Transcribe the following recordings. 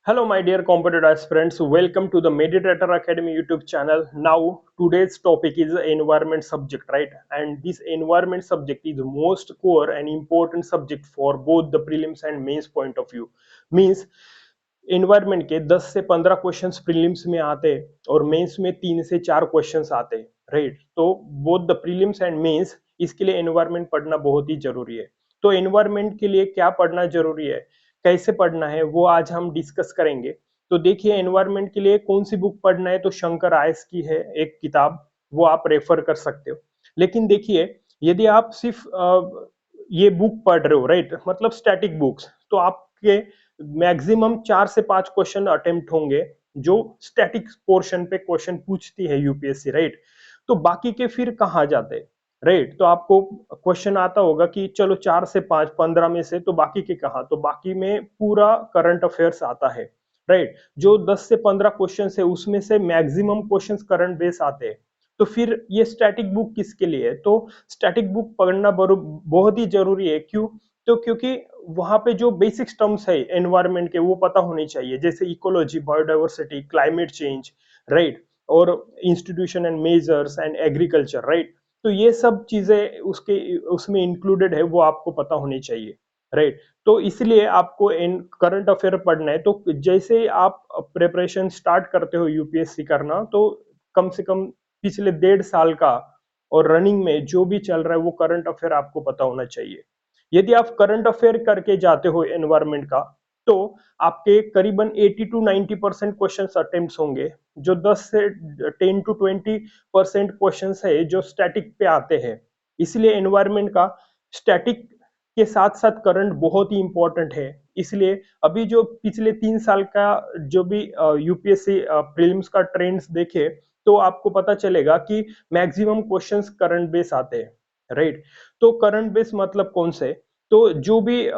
Hello, my dear competitive aspirants. Welcome to the Meditator Academy YouTube channel. Now, today's topic is the environment subject, right? And this environment subject is the most core and important subject for both the prelims and mains point of view. Means environment के 10 से 15 questions prelims में आते हैं और mains में 3 से 4 questions आते हैं, राइट? तो both the prelims and mains इसके लिए एनवायरमेंट पढ़ना बहुत ही जरूरी है। तो एनवायरमेंट के लिए क्या पढ़ना जरूरी है, कैसे पढ़ना है, वो आज हम डिस्कस करेंगे। तो देखिए, एनवायरमेंट के लिए कौन सी बुक पढ़ना है, तो शंकर आयस की है एक किताब, वो आप रेफर कर सकते हो। लेकिन देखिए, यदि आप सिर्फ ये बुक पढ़ रहे हो, राइट, मतलब स्टैटिक बुक्स, तो आपके मैक्सिमम 4 से 5 क्वेश्चन अटेम्प्ट होंगे जो स्टैटिक पोर्शन पे क्वेश्चन पूछती है यूपीएससी, राइट? तो बाकी के फिर कहाँ जाते हैं, राइट? तो आपको क्वेश्चन आता होगा कि चलो 4 से 5 15 में से, तो बाकी के कहाँ, तो बाकी में पूरा करंट अफेयर्स आता है, राइट? जो 10 से 15 क्वेश्चन है उसमें से मैक्सिमम क्वेश्चन करंट बेस आते हैं। तो फिर ये स्टैटिक बुक किसके लिए है? तो स्टैटिक बुक पढ़ना बहुत ही जरूरी है। क्यों? तो क्योंकि वहां पे जो बेसिक टर्म्स है एनवायरनमेंट के वो पता होने चाहिए, जैसे ecology, biodiversity, climate change, right, और institution and measures and agriculture, right? तो ये सब चीजें उसके उसमें इंक्लूडेड है, वो आपको पता होनी चाहिए, राइट? तो इसलिए आपको इन करंट अफेयर पढ़ना है। तो जैसे आप प्रिपरेशन स्टार्ट करते हो यूपीएससी करना, तो कम से कम पिछले 1.5 साल का और रनिंग में जो भी चल रहा है वो करंट अफेयर आपको पता होना चाहिए। यदि आप करंट अफेयर करके जाते हो एनवायरमेंट का, तो आपके करीबन 80 टू 90% क्वेश्चन अटेम्प्ट होंगे। जो 10 से 10 टू 20% क्वेश्चन है जो स्टैटिक पे आते हैं। इसलिए एनवायरमेंट का स्टैटिक के साथ साथ करंट बहुत ही इंपॉर्टेंट है। इसलिए अभी जो पिछले 3 साल का जो भी यूपीएससी प्रीलिम्स का ट्रेंड्स देखे, तो आपको पता चलेगा कि मैक्सिमम क्वेश्चंस करंट बेस आते हैं, राइट? तो करंट बेस मतलब कौन से? तो जो भी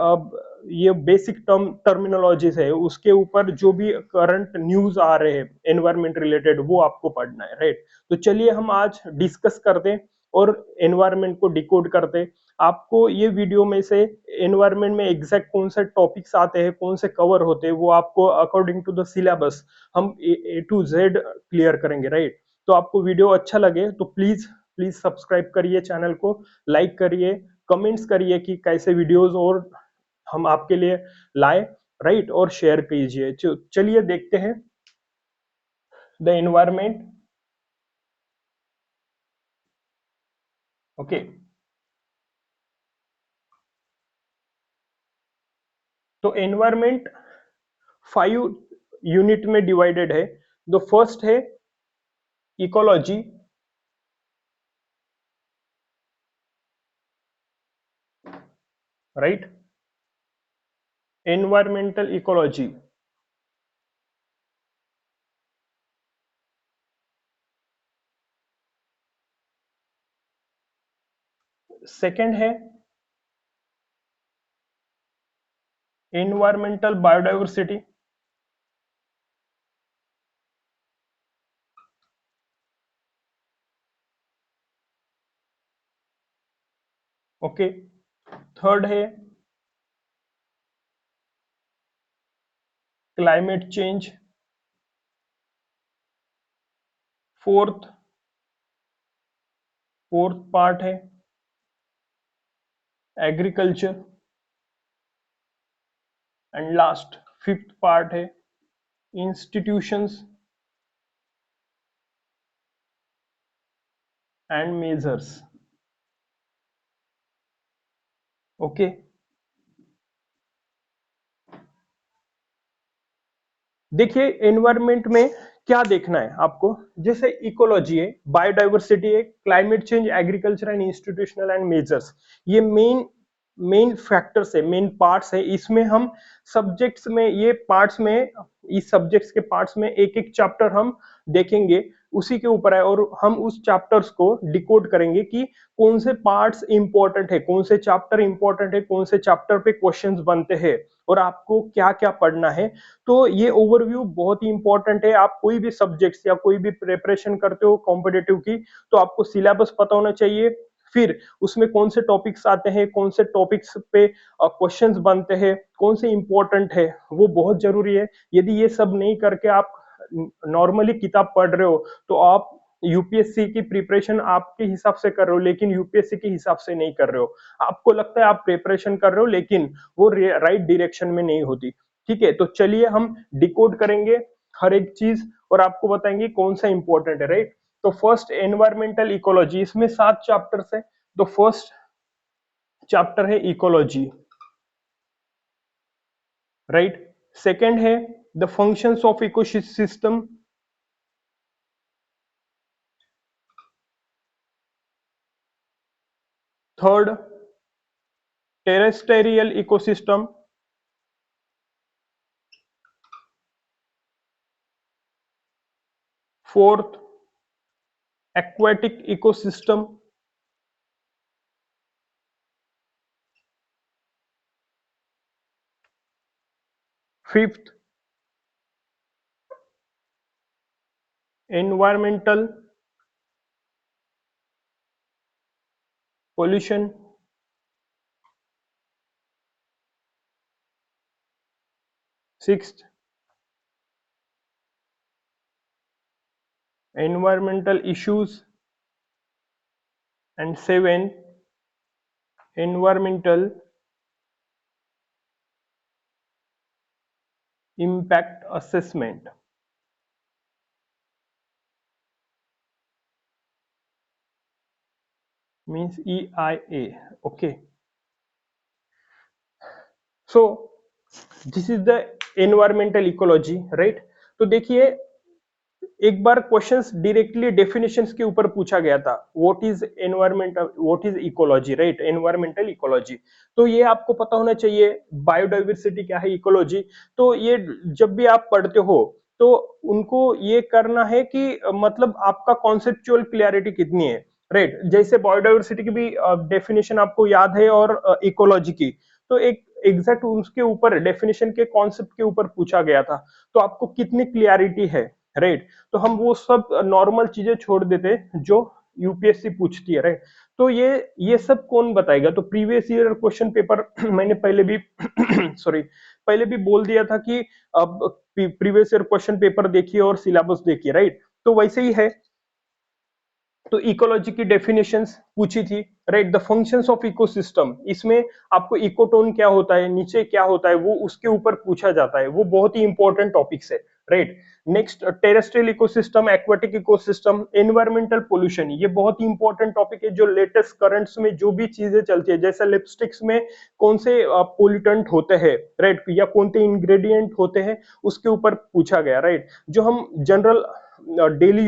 ये बेसिक टर्मिनोलॉजीज है उसके ऊपर जो भी करंट न्यूज आ रहे हैं एनवायरमेंट रिलेटेड, वो आपको पढ़ना है, राइट? तो चलिए हम आज डिस्कस करते हैं और एनवायरमेंट को डिकोड करते हैं। आपको ये वीडियो में से एनवायरमेंट में एग्जैक्ट कौन से टॉपिक्स आते हैं, कौन से कवर होते हैं, वो आपको अकॉर्डिंग टू द सिलेबस हम ए टू जेड क्लियर करेंगे, राइट? तो आपको वीडियो अच्छा लगे तो प्लीज प्लीज सब्सक्राइब करिए चैनल को, लाइक करिए, कमेंट्स करिए कि कैसे वीडियोस और हम आपके लिए लाए, राइट, और शेयर कीजिए। चलिए देखते हैं द एनवायरमेंट। ओके, तो एनवायरमेंट 5 यूनिट में डिवाइडेड है। द फर्स्ट है ecology, right, environmental ecology. Second है एनवायरमेंटल बायोडाइवर्सिटी। ओके, थर्ड है climate change. Fourth fourth part है agriculture. And last fifth part है इंस्टीट्यूशंस एंड मेजर्स। ओके, देखिए environment में क्या देखना है आपको। जैसे इकोलॉजी है, बायोडाइवर्सिटी है, climate change, agriculture and institutional and measures, ये मेन मेन फैक्टर्स है, मेन पार्ट्स है। इसमें हम सब्जेक्ट्स में ये पार्ट्स में, इस सब्जेक्ट्स के पार्ट्स में एक एक चैप्टर हम देखेंगे, उसी के ऊपर है, और हम उस चैप्टर्स को डिकोड करेंगे कि कौन से पार्ट्स इंपॉर्टेंट है, कौन से चैप्टर इंपॉर्टेंट है, कौन से चैप्टर पे क्वेश्चंस बनते हैं और आपको क्या क्या पढ़ना है। तो ये ओवरव्यू बहुत ही इंपॉर्टेंट है। आप कोई भी सब्जेक्ट्स या कोई भी प्रिपरेशन करते हो कॉम्पिटेटिव की, तो आपको सिलेबस पता होना चाहिए, फिर उसमें कौन से टॉपिक्स आते हैं, कौन से टॉपिक्स पे क्वेश्चंस बनते हैं, कौन से इंपॉर्टेंट है, वो बहुत जरूरी है। यदि ये सब नहीं करके आप नॉर्मली किताब पढ़ रहे हो तो आप यूपीएससी की प्रिपरेशन आपके हिसाब से कर रहे हो, लेकिन यूपीएससी के हिसाब से नहीं कर रहे हो। आपको लगता है आप प्रिपरेशन कर रहे हो, लेकिन वो राइट डायरेक्शन में नहीं होती। ठीक है, तो चलिए हम डिकोड करेंगे हर एक चीज और आपको बताएंगे कौन सा इंपॉर्टेंट है, राइट। तो फर्स्ट एनवायरमेंटल इकोलॉजी, इसमें 7 चैप्टर्स है। तो फर्स्ट चैप्टर है इकोलॉजी, राइट। सेकंड है the functions of ecosystem. Third terrestrial ecosystem. Fourth aquatic ecosystem. Fifth, environmental pollution. Sixth, environmental issues. And seven, environmental impact assessment, means EIA. Okay, so this is the environmental ecology, right? तो देखिए, एक बार questions directly definitions के ऊपर पूछा गया था, what is environment, what is ecology, right, environmental ecology. तो ये आपको पता होना चाहिए। बायोडाइवर्सिटी क्या है, इकोलॉजी। तो ये जब भी आप पढ़ते हो तो उनको ये करना है कि मतलब आपका कॉन्सेप्चुअल क्लियरिटी कितनी है, राइट। जैसे बायोडाइवर्सिटी की भी डेफिनेशन आपको याद है और इकोलॉजी की, तो एक एग्जैक्ट उसके ऊपर डेफिनेशन के कॉन्सेप्ट के ऊपर पूछा गया था, तो आपको कितनी क्लियरिटी है, राइट। तो हम वो सब नॉर्मल चीजें छोड़ देते जो यूपीएससी पूछती है, राइट। तो ये सब कौन बताएगा? तो प्रीवियस ईयर क्वेश्चन पेपर मैंने पहले भी सॉरी, पहले भी बोल दिया था कि अब प्रीवियस ईयर क्वेश्चन पेपर देखिए और सिलेबस देखिए, राइट। तो वैसे ही है। तो इकोलॉजी की डेफिनेशंस पूछी थी, right. The functions of ecosystem, इसमें आपको इकोटोन क्या होता है, नीचे क्या होता है, वो उसके ऊपर पूछा जाता है, वो बहुत ही इंपॉर्टेंट टॉपिक्स है, right. Next terrestrial ecosystem, aquatic ecosystem, environmental pollution, ये बहुत ही इंपॉर्टेंट टॉपिक है। जो लेटेस्ट करंट्स में जो भी चीजें चलती है, जैसे लिपस्टिक्स में कौन से पोल्यूटेंट होते हैं, राइट, या कौन से इंग्रेडिएंट होते हैं, उसके ऊपर पूछा गया, राइट। जो हम जनरल डेली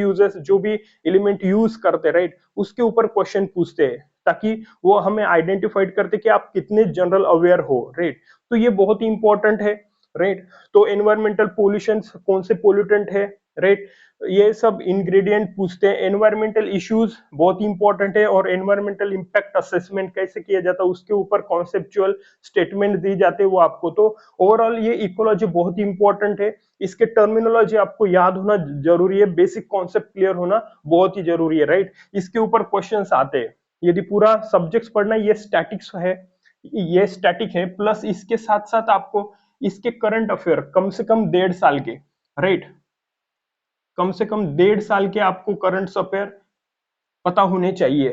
यूजेस जो भी एलिमेंट यूज करते, राइट, उसके ऊपर क्वेश्चन पूछते हैं, ताकि वो हमें आइडेंटिफाइड करते कि आप कितने जनरल अवेयर हो, राइट। तो ये बहुत ही इंपॉर्टेंट है, राइट। तो एनवायरमेंटल पोल्यूशन, कौन से पोल्यूटेंट है, राइट, ये सब इंग्रेडिएंट पूछते हैं। एनवायरमेंटल इश्यूज बहुत इंपॉर्टेंट है, और एनवायरमेंटल इंपैक्ट असेसमेंट कैसे किया जाता है उसके ऊपर कॉन्सेप्चुअल स्टेटमेंट दी जाते हैं वो आपको। तो ओवरऑल ये इकोलॉजी बहुत ही इंपॉर्टेंट है। इसके टर्मिनोलॉजी आपको याद होना जरूरी है, बेसिक कॉन्सेप्ट क्लियर होना बहुत ही जरूरी है, राइट। इसके ऊपर क्वेश्चंस आते हैं। यदि पूरा सब्जेक्ट्स पढ़ना, ये स्टैटिक्स है, ये स्टैटिक है, प्लस इसके साथ साथ आपको इसके करंट अफेयर कम से कम 1.5 साल के, राइट, कम से कम 1.5 साल के आपको करंट अफेयर पता होने चाहिए,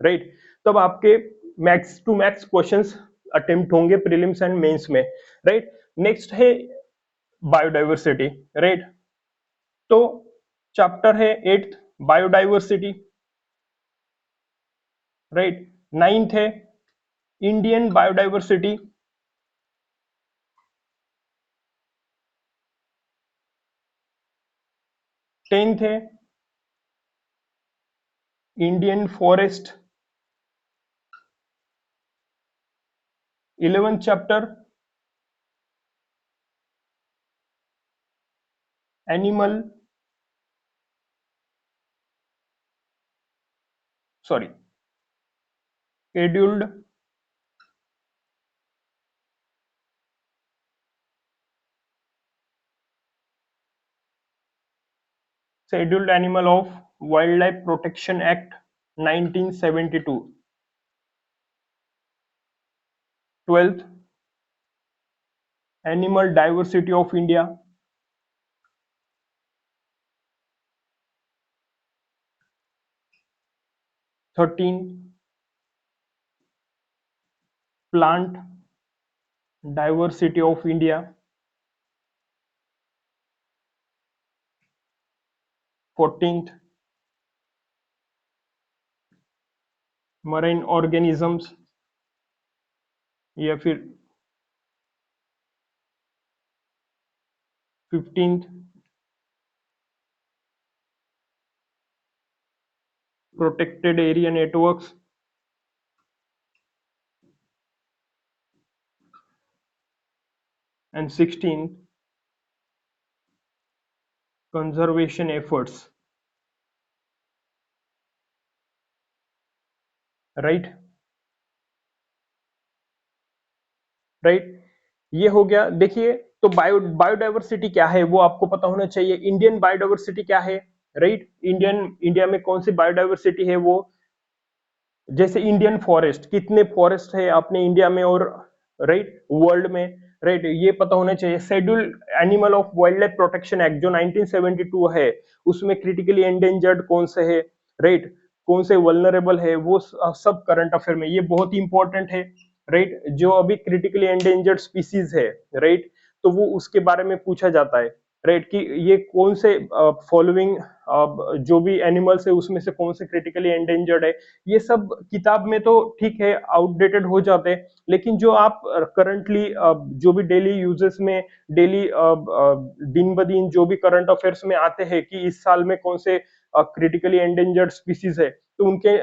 राइट। तब आपके max to max questions attempt होंगे प्रीलिम्स एंड मेंस में, राइट। नेक्स्ट है बायोडाइवर्सिटी, राइट। तो चैप्टर है 8th, बायोडाइवर्सिटी, राइट। 9th है इंडियन बायोडाइवर्सिटी। 10th है Indian forest. 11th chapter animal, sorry, scheduled, scheduled animal of wild life protection act. 1972. 12th, Animal Diversity of India. 13th, Plant Diversity of India. 14th, Marine Organisms, या फिर 15th, Protected Area Networks, and 16th, Conservation Efforts. Right right, ये हो गया। देखिए, तो biodiversity क्या है वो आपको पता होना चाहिए। इंडियन बायोडाइवर्सिटी क्या है, राइट? इंडिया में कौन सी बायोडाइवर्सिटी है वो, जैसे इंडियन फॉरेस्ट, कितने फॉरेस्ट है अपने इंडिया में और राइट वर्ल्ड में, राइट, ये पता होना चाहिए। Scheduled animal of wild life protection act जो 1972 है, उसमें क्रिटिकली एंडेंजर्ड कौन से है, राइट, कौन से वल्नरेबल है, वो सब करंट अफेयर में, ये बहुत ही इंपॉर्टेंट है, राइट। जो अभी क्रिटिकली एंडेंजर्ड स्पीसीज है, राइट, तो वो उसके बारे में पूछा जाता है, राइट, कि ये कौन से फॉलोइंग जो भी एनिमल्स है उसमें से कौन से क्रिटिकली एंडेंजर्ड है। ये सब किताब में तो ठीक है आउटडेटेड हो जाते हैं, लेकिन जो आप करंटली जो भी डेली यूजेस में, डेली दिन ब दिन जो भी करंट अफेयर्स में आते हैं कि इस साल में कौन से क्रिटिकली एंडेंजर्ड स्पीसीज है, तो उनके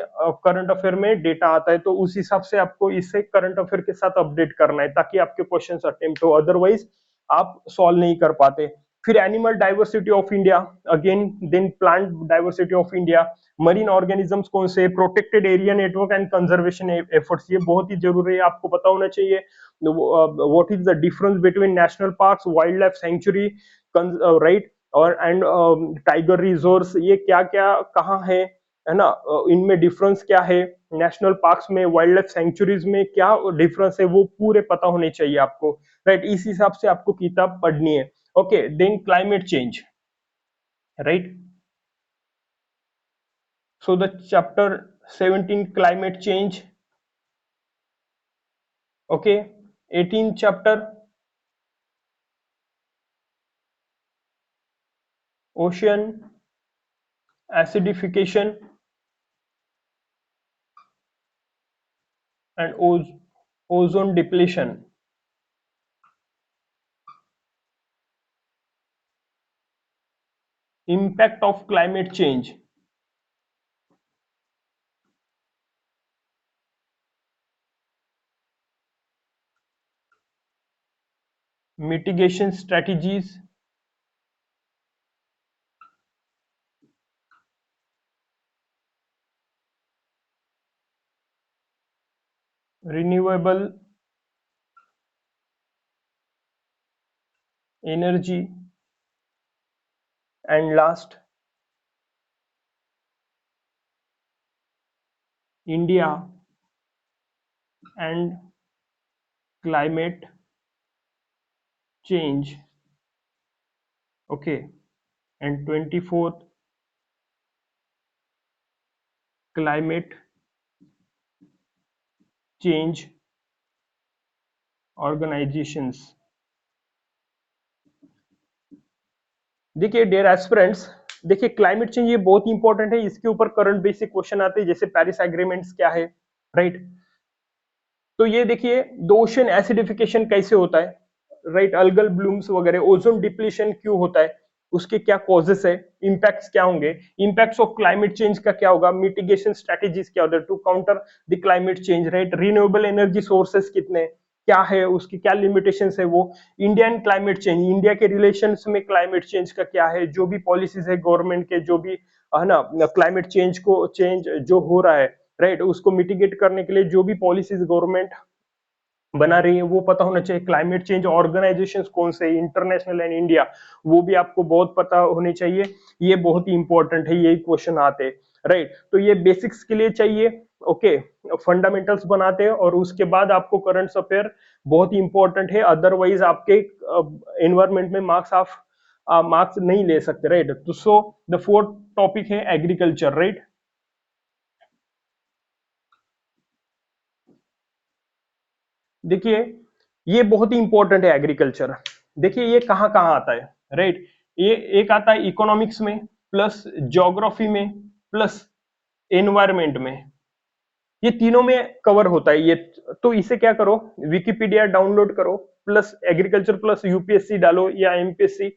करंट अफेयर में डेटा आता है, तो उस हिसाब से आपको इससे करंट अफेयर के साथ अपडेट करना है ताकि आपके क्वेश्चंस अटेम्प्ट हो, अदरवाइज आप सॉल्व नहीं कर पाते। फिर animal diversity of India, again then plant diversity of India, marine organisms कौन से, protected area network and conservation efforts, ये बहुत ही जरूरी है, आपको पता होना चाहिए। What is the difference between national parks, wildlife sanctuary, right, और एंड टाइगर रिजर्व्स, ये क्या क्या कहाँ है ना, इनमें डिफरेंस क्या है, नेशनल पार्क्स में, वाइल्ड लाइफ सेंचुरीज में क्या डिफरेंस है, वो पूरे पता होने चाहिए आपको, राइट। इस हिसाब से आपको किताब पढ़नी है। Okay, then climate change, right, so the chapter 17 climate change, okay, 18th chapter ocean acidification and ozone depletion, impact of climate change, mitigation strategies, renewable energy, and last, India and climate change, okay, and 24th, climate change organizations। देखिए dear aspirants, देखिए climate change ये बहुत important है, इसके ऊपर current basic question आते हैं, जैसे पेरिस एग्रीमेंट्स क्या है, राइट। तो ये देखिए, द ओशन एसिडिफिकेशन कैसे होता है, राइट, अल्गल ब्लूम्स वगैरह, ओजोन डिप्लीशन क्यों होता है, उसके क्या कॉजेस है, इंपैक्ट्स क्या होंगे, इंपैक्ट्स ऑफ क्लाइमेट चेंज का क्या होगा, मिटिगेशन स्ट्रेटेजीज क्या होता है to counter the climate change, right, renewable energy sources कितने क्या है, उसकी क्या लिमिटेशंस है, वो इंडियन क्लाइमेट चेंज, इंडिया के रिलेशंस में क्लाइमेट चेंज का क्या है, जो भी पॉलिसीज है गवर्नमेंट के, जो भी है ना क्लाइमेट चेंज को चेंज जो हो रहा है, राइट, उसको मिटिगेट करने के लिए जो भी पॉलिसीज गवर्नमेंट बना रही है वो पता होना चाहिए, क्लाइमेट चेंज ऑर्गेनाइजेशंस कौन से इंटरनेशनल एंड इंडिया वो भी आपको बहुत पता होने चाहिए। ये बहुत ही इंपॉर्टेंट है, यही क्वेश्चन आते हैं, राइट। तो ये बेसिक्स के लिए चाहिए, ओके, फंडामेंटल्स बनाते हैं और उसके बाद आपको करंट अफेयर बहुत ही इंपॉर्टेंट है, अदरवाइज आपके एनवायरमेंट में मार्क्स आप मार्क्स नहीं ले सकते, राइट। तो सो द फोर्थ टॉपिक है एग्रीकल्चर, राइट। देखिए ये बहुत ही इंपॉर्टेंट है एग्रीकल्चर। देखिए ये कहाँ कहाँ आता है, राइट। ये एक आता है इकोनॉमिक्स में, प्लस ज्योग्राफी में, प्लस एनवायरमेंट में, ये तीनों में कवर होता है ये। तो इसे क्या करो, विकिपीडिया डाउनलोड करो, प्लस एग्रीकल्चर प्लस यूपीएससी डालो या एमपीएससी,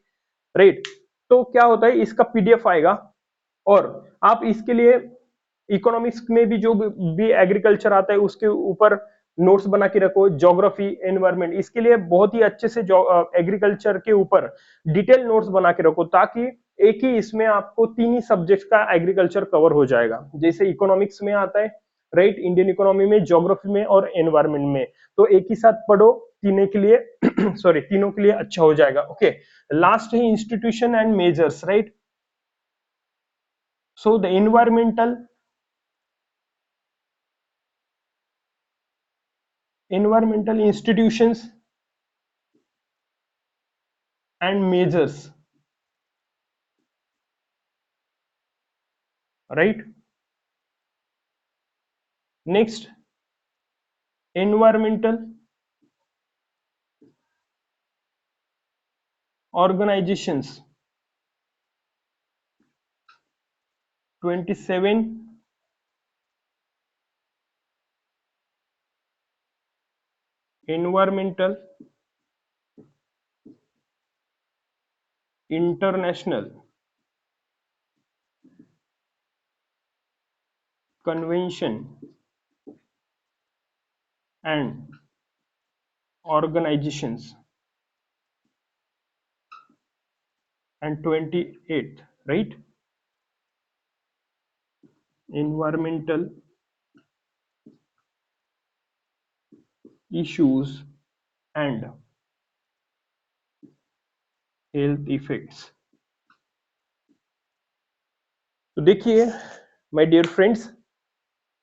राइट। तो क्या होता है इसका पीडीएफ आएगा, और आप इसके लिए इकोनॉमिक्स में भी जो भी एग्रीकल्चर आता है उसके ऊपर नोट्स बना के रखो, ज्योग्राफी एनवायरमेंट इसके लिए बहुत ही अच्छे से एग्रीकल्चर के ऊपर डिटेल नोट्स बना के रखो, ताकि एक ही इसमें आपको तीन ही सब्जेक्ट का एग्रीकल्चर कवर हो जाएगा। जैसे इकोनॉमिक्स में आता है, राइट, इंडियन इकोनॉमी में, ज्योग्राफी में और एनवायरमेंट में, तो एक ही साथ पढ़ो तीनों के लिए सॉरी तीनों के लिए अच्छा हो जाएगा, ओके। लास्ट है institution and measures, right. So the environmental institutions and measures, right? Next, environmental organizations, 27 environmental international convention and organizations, and 28, right? Environmental issues and health effects। तो देखिए my dear friends,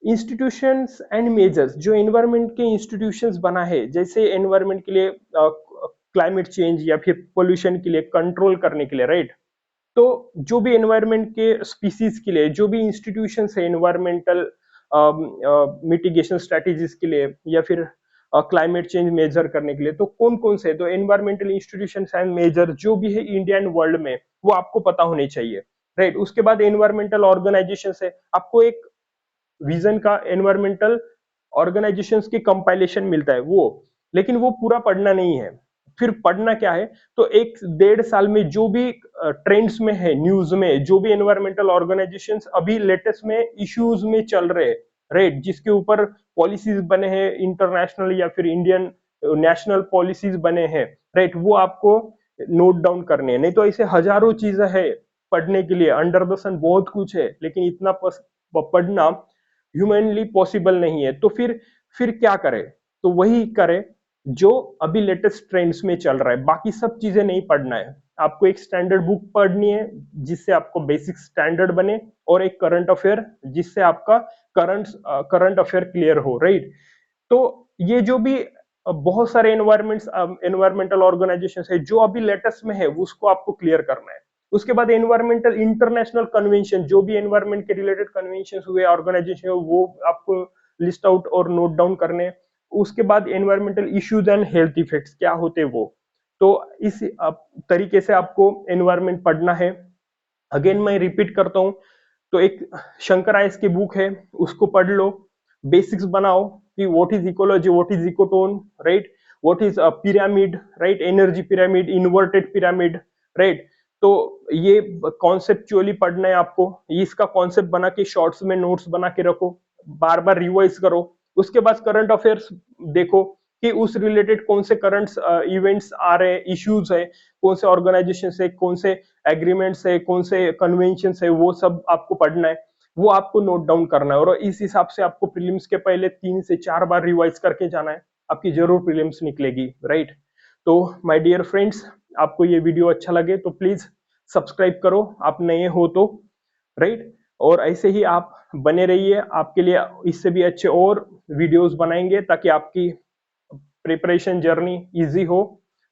institutions and measures, जो environment के institutions बना है, जैसे environment के लिए climate change या फिर पोल्यूशन के लिए कंट्रोल करने के लिए, राइट। तो जो भी एनवायरनमेंट के स्पीसीज के लिए जो भी इंस्टीट्यूशंस है एनवायरमेंटल मिटिगेशन स्ट्रेटेजीज के लिए या फिर क्लाइमेट चेंज मेजर करने के लिए, तो कौन कौन से, तो एनवायरमेंटल इंस्टीट्यूशंस एंड मेजर जो भी है इंडिया एंड वर्ल्ड में, वो आपको पता होने चाहिए, राइट। उसके बाद एनवायरमेंटल ऑर्गेनाइजेशन है, आपको एक विजन का एनवायरमेंटल ऑर्गेनाइजेशंस की कंपाइलेशन मिलता है वो, लेकिन वो पूरा पढ़ना नहीं है। फिर पढ़ना क्या है, तो एक डेढ़ साल में जो भी ट्रेंड्स में है, न्यूज में जो भी एनवायरमेंटल ऑर्गेनाइजेशंस अभी लेटेस्ट में इश्यूज में चल रहे, राइट, जिसके ऊपर पॉलिसीज बने हैं इंटरनेशनल या फिर इंडियन नेशनल पॉलिसीज बने हैं, राइट, वो आपको नोट डाउन करने हैं। नहीं तो ऐसे हजारों चीजें है पढ़ने के लिए, अंडर द सन बहुत कुछ है, लेकिन इतना पढ़ना ह्यूमनली पॉसिबल नहीं है। तो फिर क्या करे, तो वही करे जो अभी लेटेस्ट ट्रेंड्स में चल रहा है, बाकी सब चीजें नहीं पढ़ना है। आपको एक स्टैंडर्ड बुक पढ़नी है जिससे आपको बेसिक स्टैंडर्ड बने, और एक करंट अफेयर जिससे आपका करंट अफेयर क्लियर हो, राइट। तो ये जो भी बहुत सारे एनवायरमेंटल ऑर्गेनाइजेशन है जो अभी लेटेस्ट में है, उसको आपको क्लियर करना है। उसके बाद एनवायरमेंटल इंटरनेशनल कन्वेंशन, जो भी एनवायरमेंट के रिलेटेड कन्वेंशन हुए, ऑर्गेनाइजेशन, वो आपको लिस्ट आउट और नोट डाउन करने। उसके बाद environmental issues and health effects क्या होते हैं वो। तो इस तरीके से आपको एनवायरमेंट पढ़ना है। अगेन मैं रिपीट करता हूँ, तो एक शंकर आयस की बुक है, उसको पढ़ लो, बेसिक्स बनाओ कि what is ecology, what is ecotone, right, what is pyramid, right, energy pyramid, inverted pyramid, right. तो ये कॉन्सेप्चुअली पढ़ना है आपको, इसका कॉन्सेप्ट बना के शॉर्ट्स में नोट्स बना के रखो, बार बार रिवाइज करो। उसके बाद करंट अफेयर्स देखो कि उस रिलेटेड कौन से करंट इवेंट्स आ रहे हैं, इश्यूज है, कौन से ऑर्गेनाइजेशन है, कौन से एग्रीमेंट्स है, कौन से कन्वेंशन है, वो सब आपको पढ़ना है, वो आपको नोट डाउन करना है, और इस हिसाब से आपको प्रीलिम्स के पहले 3 से 4 बार रिवाइज करके जाना है। आपकी जरूर प्रीलिम्स निकलेगी, राइट। तो माय डियर फ्रेंड्स, आपको ये वीडियो अच्छा लगे तो प्लीज सब्सक्राइब करो, आप नए हो तो, राइट। और ऐसे ही आप बने रहिए, आपके लिए इससे भी अच्छे और वीडियोस बनाएंगे ताकि आपकी प्रिपरेशन जर्नी इजी हो,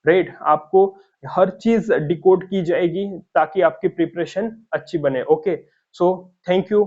राइट। आपको हर चीज डिकोड की जाएगी ताकि आपकी प्रिपरेशन अच्छी बने। Okay, so thank you.